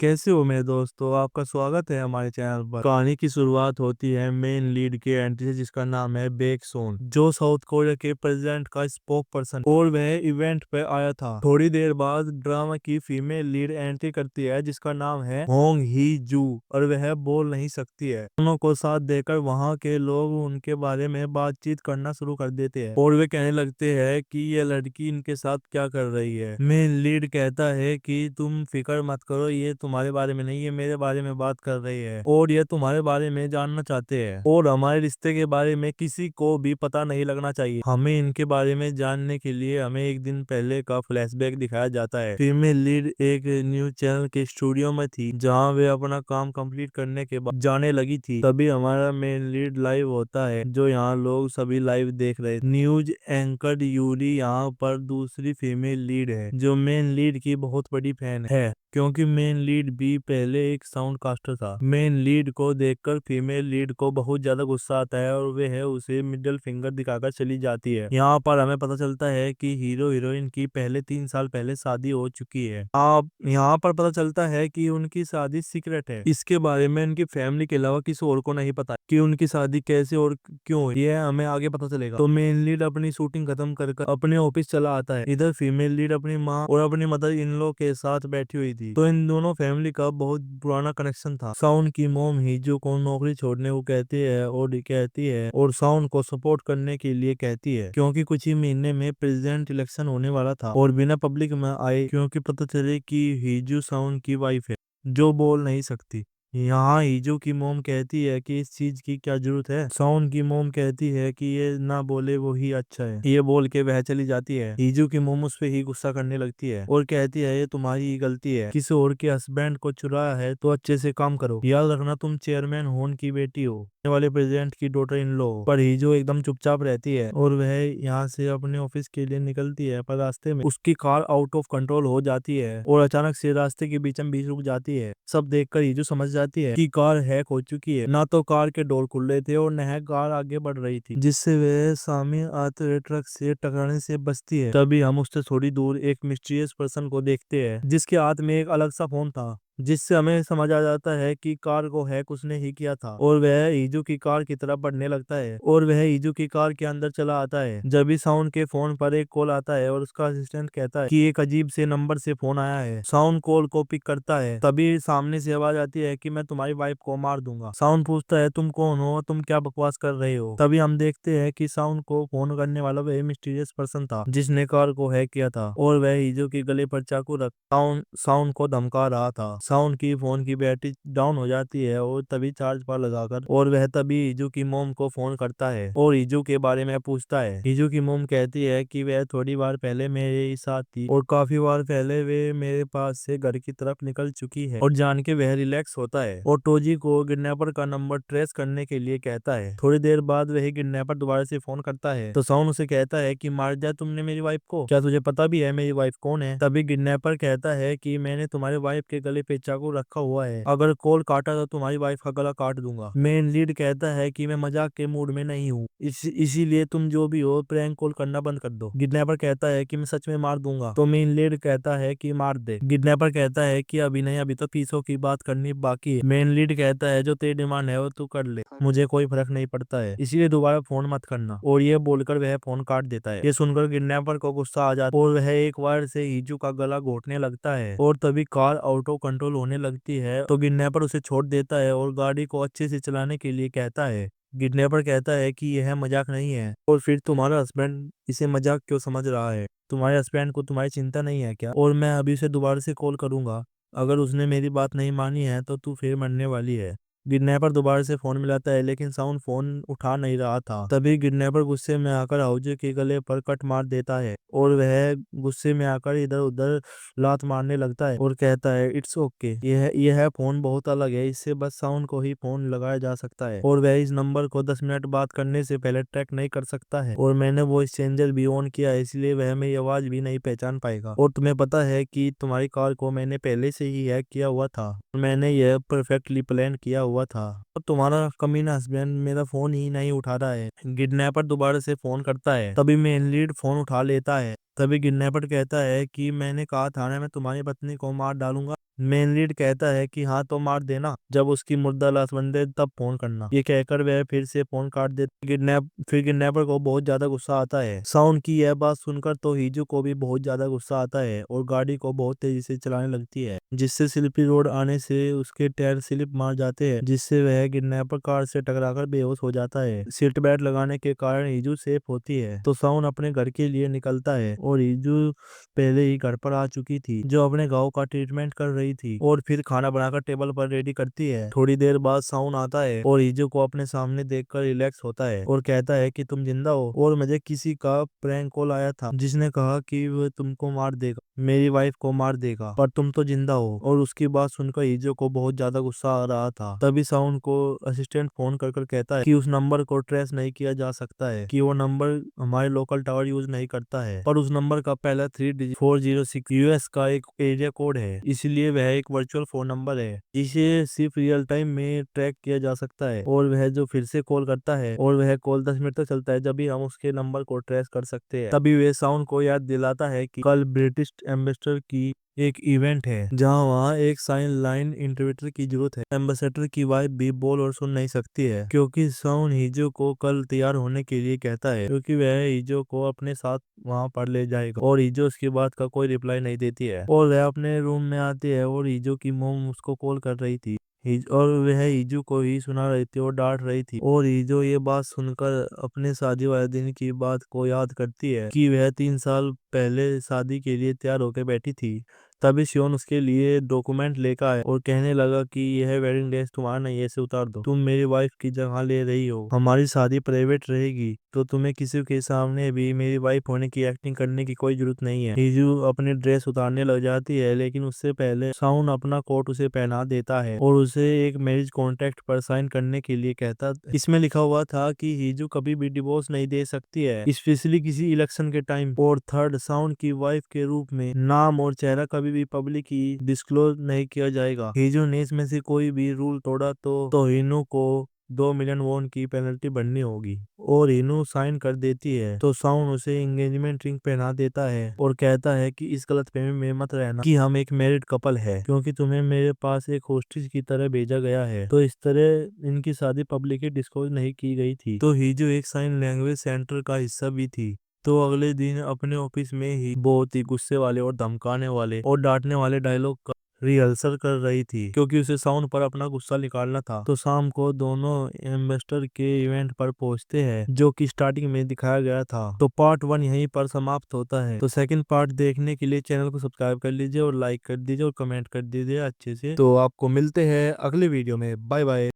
कैसे हो मेरे दोस्तों। आपका स्वागत है हमारे चैनल पर। कहानी की शुरुआत होती है मेन लीड के एंट्री से, जिसका नाम है बेक सोन, जो साउथ कोरिया के प्रेसिडेंट का स्पोक पर्सन, और वह इवेंट पे आया था। थोड़ी देर बाद ड्रामा की फीमेल लीड एंट्री करती है, जिसका नाम है होंग ही जू, और वह बोल नहीं सकती है। दोनों को साथ देकर वहाँ के लोग उनके बारे में बातचीत करना शुरू कर देते हैं, और वे कहने लगते हैं कि ये लड़की इनके साथ क्या कर रही है। मेन लीड कहता है कि तुम फिक्र मत करो, ये तुम्हारे बारे में नहीं, ये मेरे बारे में बात कर रही है, और ये तुम्हारे बारे में जानना चाहते हैं, और हमारे रिश्ते के बारे में किसी को भी पता नहीं लगना चाहिए। हमें इनके बारे में जानने के लिए हमें एक दिन पहले का फ्लैशबैक दिखाया जाता है। फीमेल लीड एक न्यूज चैनल के स्टूडियो में थी, जहाँ वे अपना काम कंप्लीट करने के बाद जाने लगी थी। तभी हमारा मेन लीड लाइव होता है, जो यहाँ लोग सभी लाइव देख रहे थे। न्यूज एंकर यूरी यहाँ पर दूसरी फीमेल लीड है, जो मेन लीड की बहुत बड़ी फैन है, क्योंकि मेन लीड भी पहले एक साउंड कास्टर था। मेन लीड को देखकर फीमेल लीड को बहुत ज्यादा गुस्सा आता है, और वह उसे मिडिल फिंगर दिखाकर चली जाती है। यहाँ पर हमें पता चलता है कि हीरो हीरोइन की पहले 3 साल पहले शादी हो चुकी है। आप यहाँ पर पता चलता है कि उनकी शादी सीक्रेट है। इसके बारे में उनकी फैमिली के अलावा किसी और को नहीं पता कि उनकी शादी कैसे और क्यों हुई, ये हमें आगे पता चलेगा। तो मेन लीड अपनी शूटिंग खत्म कर अपने ऑफिस चला आता है। इधर फीमेल लीड अपनी माँ और अपनी मदर इन लॉ के साथ बैठी हुई थी। तो इन दोनों फैमिली का बहुत पुराना कनेक्शन था। साउंड की मॉम हिजो को नौकरी छोड़ने को कहती है और साउंड को सपोर्ट करने के लिए कहती है, क्योंकि कुछ ही महीने में प्रेसिडेंट इलेक्शन होने वाला था, और बिना पब्लिक में आए, क्योंकि पता चले कि हिजो साउंड की वाइफ है, जो बोल नहीं सकती। यहाँ हीजो की मोम कहती है कि इस चीज की क्या जरूरत है। साउंड की मोम कहती है कि ये ना बोले वो ही अच्छा है। ये बोल के वह चली जाती है। हीजो की मोम उस पे ही गुस्सा करने लगती है और कहती है ये तुम्हारी ही गलती है, किसी और के हस्बैंड को चुराया है तो अच्छे से काम करो, याद रखना तुम चेयरमैन होन की बेटी हो, वाले प्रेसिडेंट की डॉटर इन लो। पर हीजो एकदम चुपचाप रहती है, और वह यहाँ से अपने ऑफिस के लिए निकलती है, पर रास्ते में उसकी कार आउट ऑफ कंट्रोल हो जाती है और अचानक से रास्ते के बीचों बीच रुक जाती है। सब देखकर हीजो समझ जाती है कि कार हैक हो चुकी है। ना तो कार के डोर खुल रहे थे और न कार आगे बढ़ रही थी, जिससे वह सामने आते हुए ट्रक से टकराने से बचती है। तभी हम उससे थोड़ी दूर एक मिस्टीरियस पर्सन को देखते हैं, जिसके हाथ में एक अलग सा फोन था, जिससे हमें समझ आ जाता है कि कार को हैक उसने ही किया था। और वह ईजू की कार की तरफ बढ़ने लगता है, और वह ईजू की कार के अंदर चला आता है। जब भी साउंड के फोन पर एक कॉल आता है और उसका असिस्टेंट कहता है कि एक अजीब से नंबर से फोन आया है। साउंड कॉल को पिक करता है, तभी सामने से आवाज आती है कि मैं तुम्हारी वाइफ को मार दूंगा। साउंड पूछता है तुम कौन हो, तुम क्या बकवास कर रहे हो। तभी हम देखते हैं कि साउंड को फोन करने वाला वह मिस्टीरियस पर्सन था, जिसने कार को हैक किया था, और वह ईजू के गले पर चाकू रख साउंड को धमका रहा था। साउंड की फोन की बैटरी डाउन हो जाती है, और तभी चार्ज पर लगाकर और वह तभी ईजू की मोम को फोन करता है और ईजू के बारे में पूछता है। ईजू की मोम कहती है कि वह थोड़ी बार पहले मेरे साथ थी, और काफी बार पहले वे मेरे पास से घर की तरफ निकल चुकी है, और जान के वह रिलैक्स होता है और टोजी को किडनैपर का नंबर ट्रेस करने के लिए कहता है। थोड़ी देर बाद वह किडनैपर दोबारा से फोन करता है, तो साउंड उसे कहता है कि मार दिया तुमने मेरी वाइफ को, क्या तुझे पता भी है मेरी वाइफ कौन है। तभी किडनैपर कहता है कि मैंने तुम्हारे वाइफ के गले पे चाकू रखा हुआ है, अगर कॉल काटा तो तुम्हारी वाइफ का गला काट दूंगा। मेन लीड कहता है कि मैं मजाक के मूड में नहीं हूँ, इसीलिए तुम जो भी हो प्रैंक कॉल करना बंद कर दो। किडनैपर कहता है कि मैं सच में मार दूंगा, तो मेन लीड कहता है कि मार दे। किडनैपर कहता है कि अभी नहीं, अभी तो फीसों की बात करनी बाकी है। मेन लीड कहता है जो तेरी डिमांड है वो तू कर ले, मुझे कोई फर्क नहीं पड़ता है, इसीलिए दोबारा फोन मत करना। और ये बोलकर वह फोन काट देता है। ये सुनकर किडनैपर को गुस्सा आ जाता है और वह एक बार से हीजू का गला घोटने लगता है, और तभी कार ऑटो कंट्रोल होने लगती है, तो किडनैपर उसे छोड़ देता है और गाड़ी को अच्छे से चलाने के लिए कहता है। किडनैपर कहता है कि यह मजाक नहीं है, और फिर तुम्हारा हस्बैंड इसे मजाक क्यों समझ रहा है, तुम्हारे हस्बैंड को तुम्हारी चिंता नहीं है क्या, और मैं अभी उसे दोबारा से कॉल करूंगा, अगर उसने मेरी बात नहीं मानी है तो तू फिर मरने वाली है। किडनैपर दोबारा से फोन मिलाता है, लेकिन साउंड फोन उठा नहीं रहा था। तभी किडनैपर गुस्से में आकर हाउजे के गले पर कट मार देता है, और वह गुस्से में आकर इधर उधर लात मारने लगता है और कहता है इट्स ओके, यह फोन बहुत अलग है, इससे बस साउंड को ही फोन लगाया जा सकता है, और वह इस नंबर को 10 मिनट बात करने से पहले ट्रैक नहीं कर सकता है, और मैंने वो चेंजर भी ऑन किया है, इसलिए वह मेरी आवाज भी नहीं पहचान पाएगा। और तुम्हें पता है कि तुम्हारी कार को मैंने पहले से ही हैक किया हुआ था, मैंने यह परफेक्टली प्लान किया हुआ था, और तुम्हारा कमीना हस्बैंड मेरा फोन ही नहीं उठा रहा है। किडनैपर दोबारा से फोन करता है, तभी मेन लीड फोन उठा लेता है। तभी किडनैपर कहता है कि मैंने कहा था ना मैं तुम्हारी पत्नी को मार डालूंगा, मेन लीड कहता है कि हाँ तो मार देना, जब उसकी मुर्दा लाश बन दे तब फोन करना। ये कहकर वह फिर से फोन काट देता। फिर किडनैपर को बहुत ज्यादा गुस्सा आता है। साउंड की यह बात सुनकर तो हिजू को भी बहुत ज्यादा गुस्सा आता है और गाड़ी को बहुत तेजी से चलाने लगती है, जिससे स्लिपरी रोड आने से उसके टायर स्लिप मार जाते हैं, जिससे वह किडनैपर कार से टकराकर बेहोश हो जाता है। सीट बेल्ट लगाने के कारण हिजू सेफ होती है तो साउंड अपने घर के लिए निकलता है और हिजू पहले ही घर पर आ चुकी थी, जो अपने घाव का ट्रीटमेंट कर रही थी और फिर खाना बनाकर टेबल पर रेडी करती है। थोड़ी देर बाद साउंड आता है और हिजू को अपने सामने देखकर रिलैक्स होता है और कहता है कि तुम जिंदा हो और मुझे किसी का प्रैंक कॉल आया था जिसने कहा कि वह तुमको मार देगा, मेरी वाइफ को मार देगा, पर तुम तो जिंदा हो। और उसकी बात सुनकर हिजू को बहुत ज्यादा गुस्सा आ रहा था। तभी साउंड को असिस्टेंट फोन कर कहता है कि उस नंबर को ट्रेस नहीं किया जा सकता है, कि वो नंबर हमारे लोकल टावर यूज नहीं करता है, पर उस नंबर का पहला 3 डिजिट 406 यूएस का एक एरिया कोड है, इसलिए वह एक वर्चुअल फोन नंबर है जिसे सिर्फ रियल टाइम में ट्रैक किया जा सकता है। और वह जो फिर से कॉल करता है और वह कॉल 10 मिनट तक चलता है, जब भी हम उसके नंबर को ट्रेस कर सकते हैं। तभी वह साउंड को याद दिलाता है कि कल ब्रिटिश एम्बेसडर की एक इवेंट है जहां वहां एक साइन लाइन इंटरप्रेटर की जरूरत है। एम्बेसडर की वाइफ भी बोल और सुन नहीं सकती है क्योंकि साउंड हिजो को कल तैयार होने के लिए कहता है, क्योंकि वह हिजो को अपने साथ वहां पर ले जाएगा। और हिजो उसकी बात का कोई रिप्लाई नहीं देती है और वह अपने रूम में आती है और हिजो की मोम उसको कॉल कर रही थी और वह हिजू को ही सुना रही थी और डांट रही थी। और हिजो ये बात सुनकर अपने शादी वाले दिन की बात को याद करती है कि वह 3 साल पहले शादी के लिए तैयार होकर बैठी थी। तभी शियोन उसके लिए डॉक्यूमेंट लेकर आया और कहने लगा कि यह वेडिंग ड्रेस तुम्हारा नहीं है, इसे उतार दो, तुम मेरी वाइफ की जगह ले रही हो, हमारी शादी प्राइवेट रहेगी तो तुम्हें किसी के सामने भी मेरी वाइफ होने की एक्टिंग करने की कोई जरूरत नहीं है। हिजू अपनी ड्रेस उतारने लग जाती है, लेकिन उससे पहले साउंड अपना कोट उसे पहना देता है और उसे एक मैरिज कॉन्ट्रैक्ट पर साइन करने के लिए कहता है। इसमें लिखा हुआ था कि हिजू कभी भी डिवोर्स नहीं दे सकती है, स्पेशली किसी इलेक्शन के टाइम। और थर्ड, साउंड की वाइफ के रूप में नाम और चेहरा कभी भी पब्लिकली डिस्क्लोज नहीं किया जाएगा। हिजू ने इसमें से कोई भी रूल तोड़ा तो हिनू को 2 मिलियन वॉन की पेनल्टी भरनी होगी। और हिनू साइन कर देती है तो साउंड उसे एंगेजमेंट रिंग पहना देता है और कहता है कि इस गलतफहमी में मत रहना कि हम एक मैरिड कपल है, क्योंकि तुम्हें मेरे पास एक होस्टेज की तरह भेजा गया है। तो इस तरह इनकी शादी पब्लिकली डिस्क्लोज नहीं की गई थी। तो हिजू एक साइन लैंग्वेज सेंटर का हिस्सा भी थी। तो अगले दिन अपने ऑफिस में ही बहुत ही गुस्से वाले और धमकाने वाले और डांटने वाले डायलॉग का रिहर्सल कर रही थी, क्योंकि उसे साउंड पर अपना गुस्सा निकालना था। तो शाम को दोनों एम्बेसडर के इवेंट पर पहुंचते हैं, जो कि स्टार्टिंग में दिखाया गया था। तो पार्ट 1 यहीं पर समाप्त होता है। तो सेकंड पार्ट देखने के लिए चैनल को सब्सक्राइब कर लीजिए और लाइक कर दीजिए और कमेंट कर दीजिए अच्छे से। तो आपको मिलते हैं अगले वीडियो में। Bye bye.